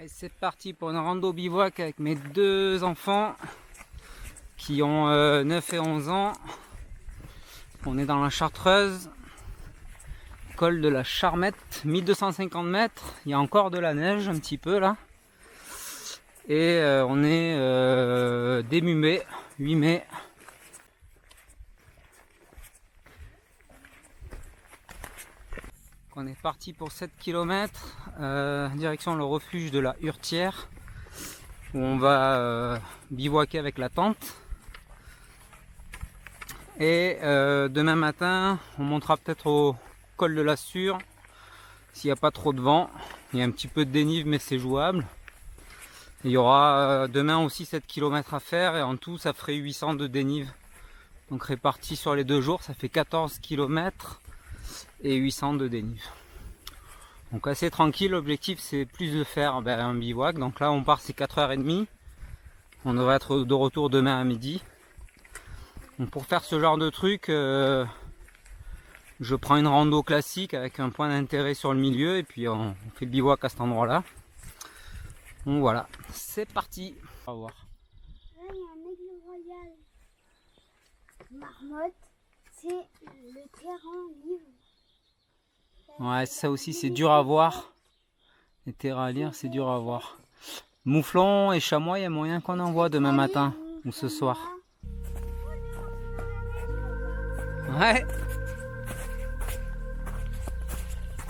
Et c'est parti pour une rando bivouac avec mes deux enfants qui ont 9 et 11 ans. On est dans la Chartreuse, col de la Charmette, 1250 mètres. Il y a encore de la neige un petit peu là. Et on est début mai, 8 mai. On est parti pour 7 km, direction le refuge de la Hurtière, où on va bivouaquer avec la tente. Et demain matin, on montera peut-être au col de la Sûre, s'il n'y a pas trop de vent. Il y a un petit peu de dénive, mais c'est jouable. Il y aura demain aussi 7 km à faire, et en tout, ça ferait 800 de dénive. Donc réparti sur les 2 jours, ça fait 14 km. Et 800 de dénive. Donc assez tranquille, l'objectif c'est plus de faire un bivouac. Donc là on part, c'est 4h30. On devrait être de retour demain à midi. Donc pour faire ce genre de truc, je prends une rando classique avec un point d'intérêt sur le milieu et puis on fait le bivouac à cet endroit là. Donc voilà, c'est parti. On va voir. Là il y a un aigle royal marmotte, c'est le terrain livre. Ouais, ça aussi c'est dur à voir. Les terres à lire, c'est dur à voir. Mouflon et chamois, il y a moyen qu'on en voit demain matin ou ce soir. Ouais.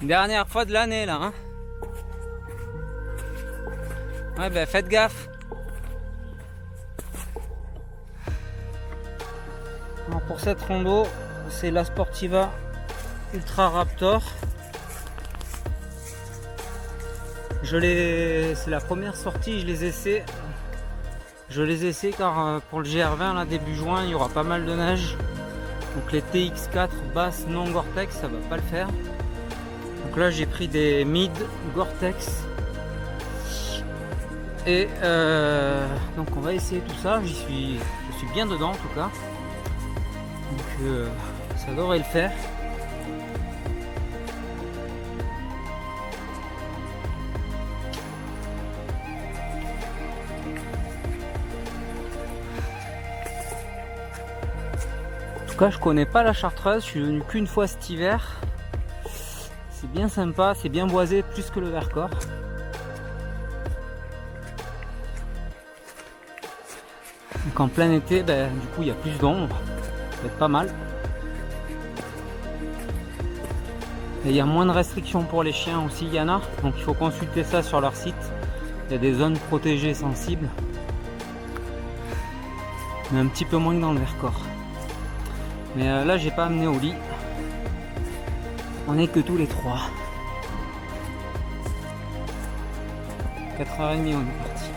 Dernière fois de l'année là. Hein. Ouais, ben faites gaffe. Alors pour cette rando, c'est la Sportiva Ultra Raptor. C'est la première sortie, je les essaie. Je les essaie car pour le GR20 là début juin il y aura pas mal de neige. Donc les TX4 basses non Gore-Tex ça va pas le faire. Donc là j'ai pris des mid Gore-Tex. Et donc on va essayer tout ça. Je suis bien dedans en tout cas. Donc ça devrait le faire. En tout cas, je connais pas la Chartreuse, je suis venu qu'une fois cet hiver. C'est bien sympa, c'est bien boisé, plus que le Vercors. Donc en plein été, du coup, il y a plus d'ombre, ça va être pas mal. Et il y a moins de restrictions pour les chiens aussi, il y en a. Donc il faut consulter ça sur leur site. Il y a des zones protégées sensibles. Mais un petit peu moins que dans le Vercors. Mais là j'ai pas amené au lit. On est que tous les trois. 4h30 on est parti.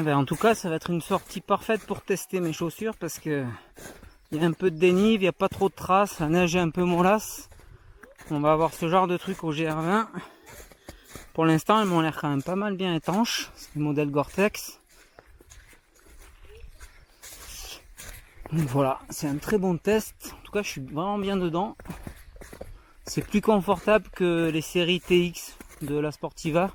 En tout cas ça va être une sortie parfaite pour tester mes chaussures parce que il y a un peu de dénive, il n'y a pas trop de traces, la neige est un peu mollasse. On va avoir ce genre de truc au GR20. Pour l'instant elles m'ont l'air quand même pas mal bien étanches, c'est le modèle Gore-Tex. Donc voilà, c'est un très bon test, en tout cas je suis vraiment bien dedans. C'est plus confortable que les séries TX de la Sportiva.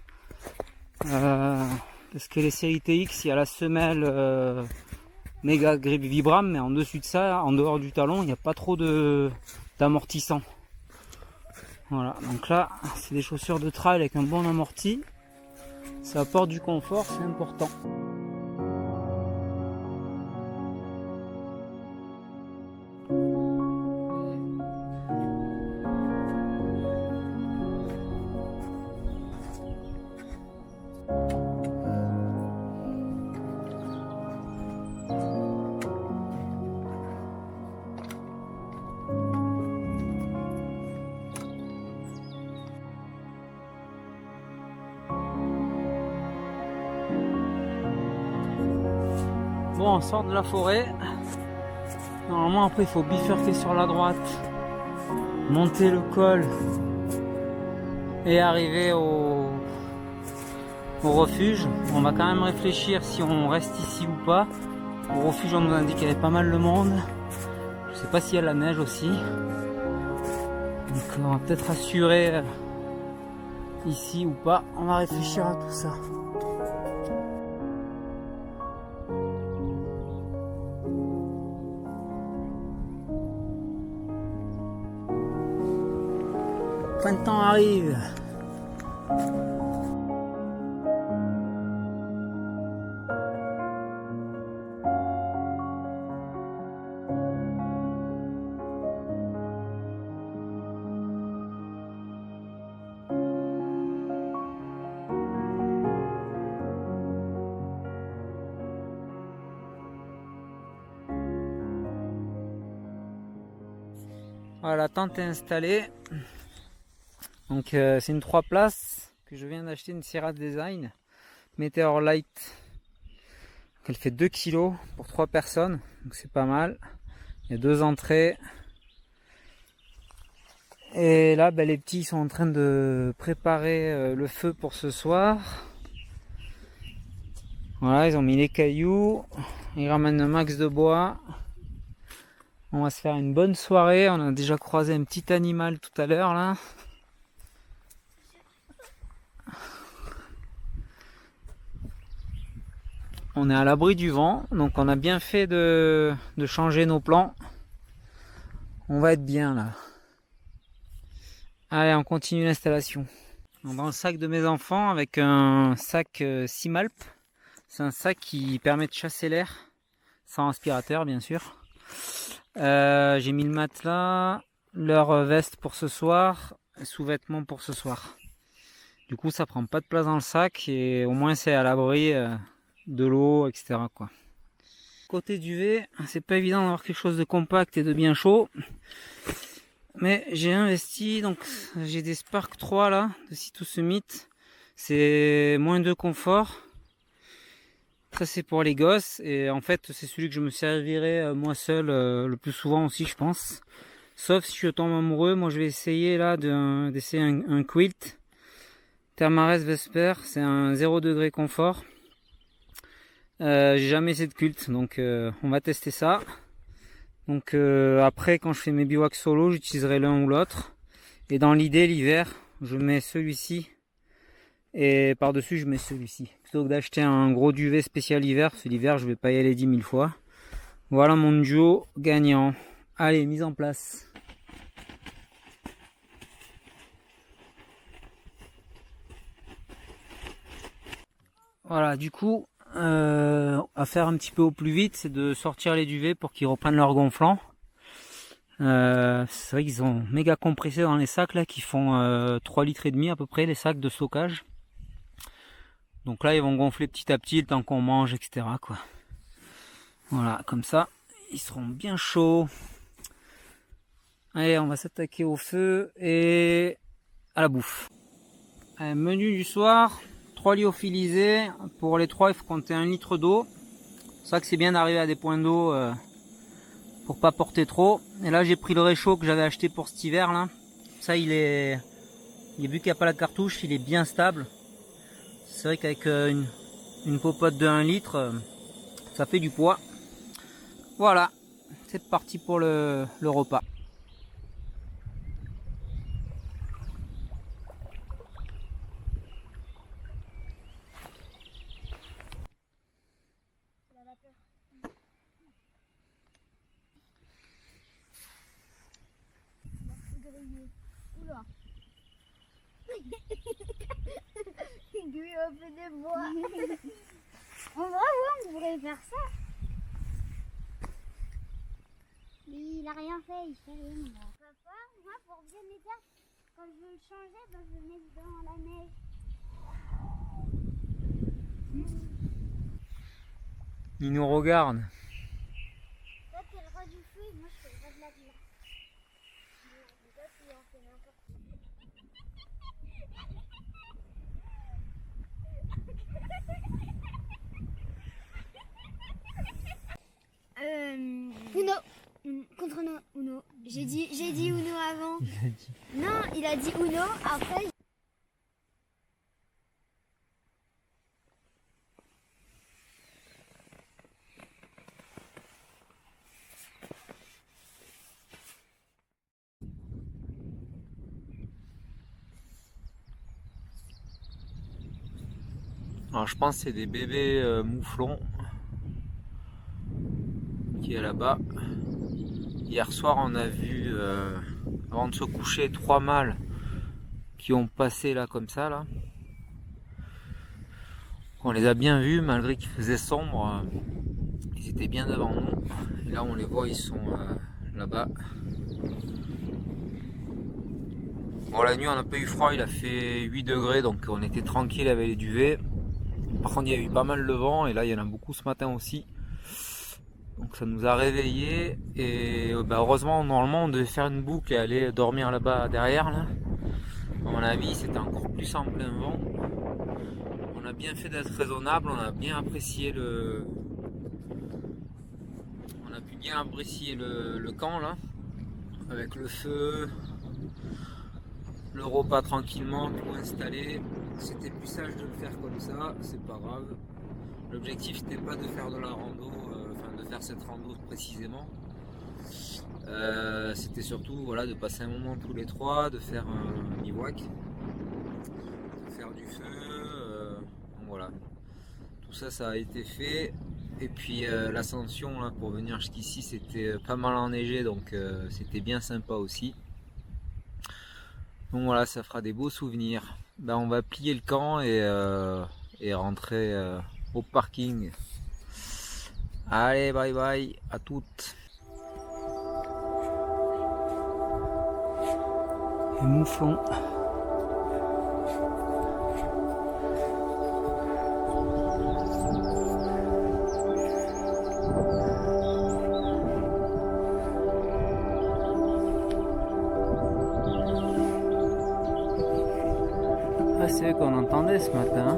Parce que les séries TX, il y a la semelle méga grip Vibram, mais en dessus de ça, en dehors du talon, il n'y a pas trop d'amortissant. Voilà, donc là, c'est des chaussures de trail avec un bon amorti. Ça apporte du confort, c'est important. Bon, on sort de la forêt. Normalement après il faut bifurquer sur la droite monter le col et arriver au refuge. On va quand même réfléchir si on reste ici ou pas. Au refuge, on nous indique qu'il y avait pas mal de monde. Je sais pas s'il y a la neige aussi. Donc on va peut-être assurer ici ou pas. On va réfléchir à tout ça. Le printemps arrive. Voilà, la tente est installée. Donc c'est une 3 places que je viens d'acheter, une Sierra Design Meteor Light. Donc, elle fait 2 kg pour 3 personnes, donc c'est pas mal. Il y a 2 entrées. Et là les petits sont en train de préparer le feu pour ce soir. Voilà, ils ont mis les cailloux, ils ramènent un max de bois. On va se faire une bonne soirée. On a déjà croisé un petit animal tout à l'heure là. On est à l'abri du vent, donc on a bien fait de changer nos plans. On va être bien là. Allez, on continue l'installation. Dans le sac de mes enfants, avec un sac Simalp. C'est un sac qui permet de chasser l'air, sans aspirateur bien sûr. J'ai mis le matelas, leur veste pour ce soir, sous-vêtements pour ce soir. Du coup ça prend pas de place dans le sac et au moins c'est à l'abri de l'eau, etc. quoi. Côté duvet, c'est pas évident d'avoir quelque chose de compact et de bien chaud. Mais j'ai investi, donc j'ai des Spark 3 là, de Sea2 Summit. C'est moins de confort. Ça c'est pour les gosses et en fait c'est celui que je me servirai moi seul le plus souvent aussi je pense. Sauf si je tombe amoureux, moi je vais essayer là d'essayer un quilt. Thermarest Vesper, c'est un 0 degré confort. J'ai jamais essayé de quilt donc on va tester ça. Donc après quand je fais mes bivouacs solo j'utiliserai l'un ou l'autre. Et dans l'idée l'hiver je mets celui-ci. Et par-dessus, je mets celui-ci. Plutôt que d'acheter un gros duvet spécial hiver, parce que l'hiver, je vais pas y aller 10 000 fois. Voilà mon duo gagnant. Allez, mise en place. Voilà, du coup, à faire un petit peu au plus vite, c'est de sortir les duvets pour qu'ils reprennent leur gonflant. C'est vrai qu'ils sont méga compressés dans les sacs là, qui font 3 litres et demi à peu près, les sacs de stockage. Donc là, ils vont gonfler petit à petit le temps qu'on mange, etc. quoi. Voilà, comme ça, ils seront bien chauds. Allez, on va s'attaquer au feu et à la bouffe. Allez, menu du soir, 3 lyophilisés. Pour les 3, il faut compter 1 litre d'eau. C'est pour ça que c'est bien d'arriver à des points d'eau pour pas porter trop. Et là, j'ai pris le réchaud que j'avais acheté pour cet hiver là. Ça, il est vu qu'il n'y a pas la cartouche, il est bien stable. C'est vrai qu'avec une popote de 1 litre, ça fait du poids. Voilà, c'est parti pour le repas. Oula. Griller au feu de bois. En vrai, ouais, on devrait faire ça. Mais il a rien fait, il fait rien. Papa, moi, pour bien les faire, quand je veux le changer, ben, je le mets dans la neige. Il nous regarde. Toi, t'es le roi du feu et moi, je fais le roi de la glace. Mais toi, tu en fais n'importe quoi. Contre Uno. J'ai dit Uno avant. Non, il a dit Uno, après... Alors je pense que c'est des bébés mouflons qui est là-bas. Hier soir on a vu, avant de se coucher, 3 mâles qui ont passé là comme ça là. On les a bien vus malgré qu'il faisait sombre. Ils étaient bien devant nous. Et là on les voit, ils sont là-bas. Bon, la nuit on n'a pas eu froid, il a fait 8 degrés donc on était tranquille avec les duvets. Par contre il y a eu pas mal de vent et là il y en a beaucoup ce matin aussi. Donc ça nous a réveillés et heureusement normalement on devait faire une boucle et aller dormir là-bas derrière là. À mon avis c'était encore plus en plein vent. On a bien fait d'être raisonnable, on a bien apprécié le camp là, avec le feu, le repas tranquillement, tout installé. C'était plus sage de le faire comme ça, c'est pas grave. L'objectif n'était pas de faire de la rando, de faire cette rando précisément. C'était surtout voilà, de passer un moment tous les trois, de faire un bivouac, de faire du feu, voilà. Tout ça, ça a été fait. Et puis l'ascension là pour venir jusqu'ici, c'était pas mal enneigé, donc c'était bien sympa aussi. Donc voilà, ça fera des beaux souvenirs. Ben, on va plier le camp et rentrer au parking. Allez, bye bye, à toutes. Les mouflons. Ah, c'est eux qu'on entendait ce matin.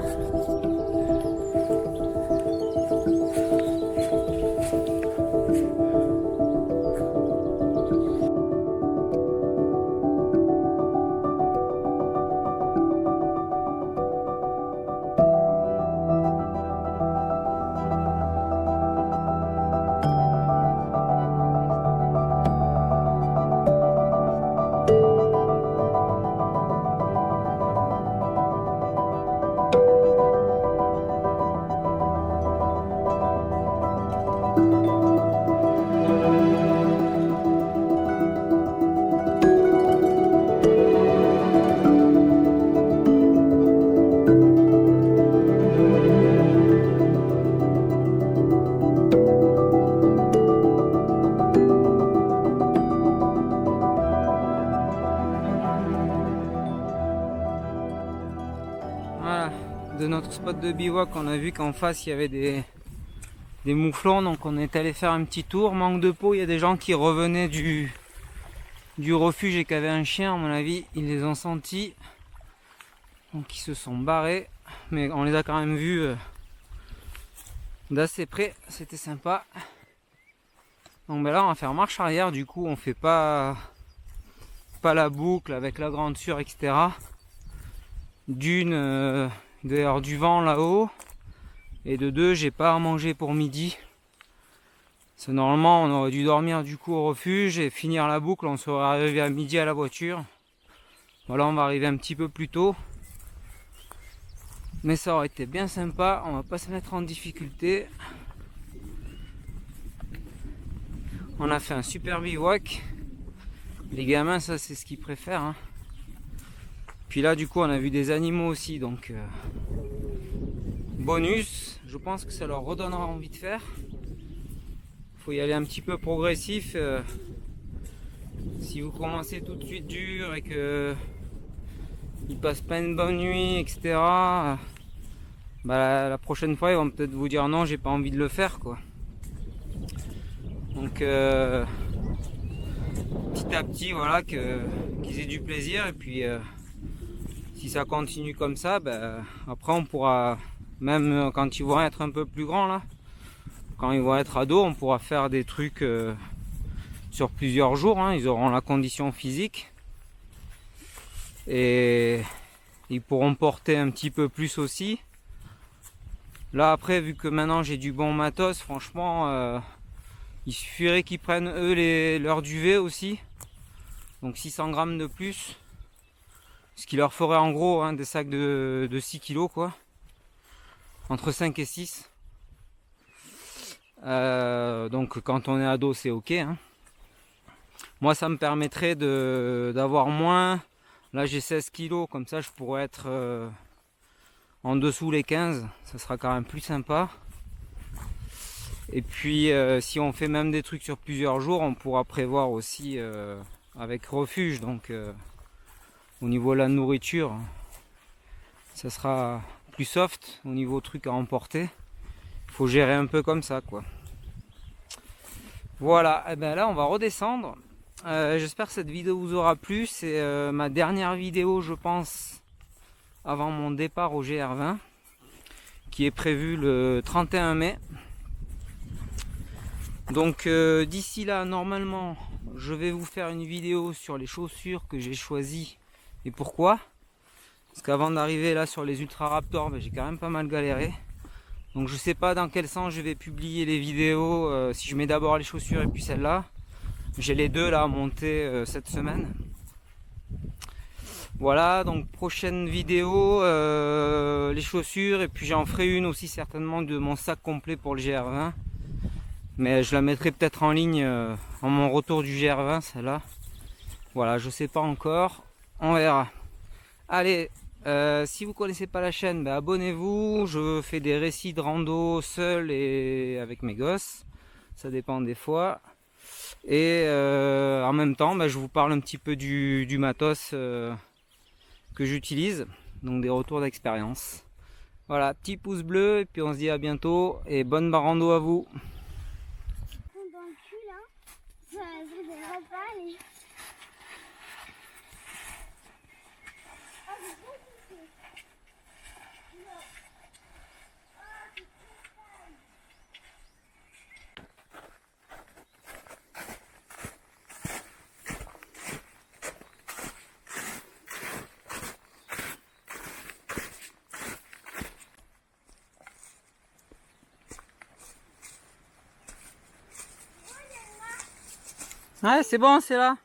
Voilà, de notre spot de bivouac, on a vu qu'en face il y avait des mouflons, donc on est allé faire un petit tour. Manque de peau, il y a des gens qui revenaient du refuge et qui avaient un chien, à mon avis, ils les ont sentis, donc ils se sont barrés, mais on les a quand même vus d'assez près, c'était sympa. Donc ben là on va faire marche arrière, du coup on fait pas la boucle avec la grande sûre, etc. D'une, d'ailleurs du vent là-haut, et de deux, j'ai pas à manger pour midi. C'est normalement on aurait dû dormir du coup au refuge et finir la boucle, on serait arrivé à midi à la voiture. Voilà, on va arriver un petit peu plus tôt, mais ça aurait été bien sympa, on va pas se mettre en difficulté. On a fait un super bivouac. Les gamins, ça c'est ce qu'ils préfèrent, hein. Puis là du coup on a vu des animaux aussi, donc bonus, je pense que ça leur redonnera envie de faire. Faut y aller un petit peu progressif. Si vous commencez tout de suite dur et que ils passent pas une bonne nuit, etc. Bah, la prochaine fois ils vont peut-être vous dire non, j'ai pas envie de le faire, quoi. Donc petit à petit, voilà, qu'ils aient du plaisir, et puis si ça continue comme ça, ben, après on pourra, même quand ils vont être un peu plus grands là, quand ils vont être ados, on pourra faire des trucs sur plusieurs jours, hein. Ils auront la condition physique. Et ils pourront porter un petit peu plus aussi. Là après, vu que maintenant j'ai du bon matos, franchement, il suffirait qu'ils prennent eux leur duvet aussi. Donc 600 grammes de plus. Ce qui leur ferait en gros, hein, des sacs de 6 kilos quoi. Entre 5 et 6. Donc quand on est ado c'est ok, hein. Moi ça me permettrait d'avoir moins. Là j'ai 16 kilos, comme ça je pourrais être en dessous les 15. Ça sera quand même plus sympa. Et puis si on fait même des trucs sur plusieurs jours, on pourra prévoir aussi avec refuge. Donc au niveau de la nourriture, ça sera plus soft au niveau truc à emporter. Il faut gérer un peu comme ça quoi. Voilà, et ben là on va redescendre. J'espère que cette vidéo vous aura plu. C'est ma dernière vidéo je pense avant mon départ au GR20 qui est prévu le 31 mai. Donc d'ici là normalement je vais vous faire une vidéo sur les chaussures que j'ai choisies et pourquoi. Parce qu'avant d'arriver là sur les Ultra Raptor, ben, j'ai quand même pas mal galéré. Donc je sais pas dans quel sens je vais publier les vidéos, si je mets d'abord les chaussures et puis celle-là. J'ai les deux là à monter cette semaine. Voilà, donc prochaine vidéo, les chaussures, et puis j'en ferai une aussi certainement de mon sac complet pour le GR20. Mais je la mettrai peut-être en ligne en mon retour du GR20, celle-là. Voilà, je sais pas encore, on verra. Allez, si vous connaissez pas la chaîne, bah, abonnez-vous. Je fais des récits de rando seul et avec mes gosses. Ça dépend des fois. Et en même temps, bah, je vous parle un petit peu du matos que j'utilise. Donc des retours d'expérience. Voilà, petit pouce bleu et puis on se dit à bientôt. Et bonne rando à vous. Dans le cul là, ça devrait pas aller. Ouais, c'est bon, c'est là.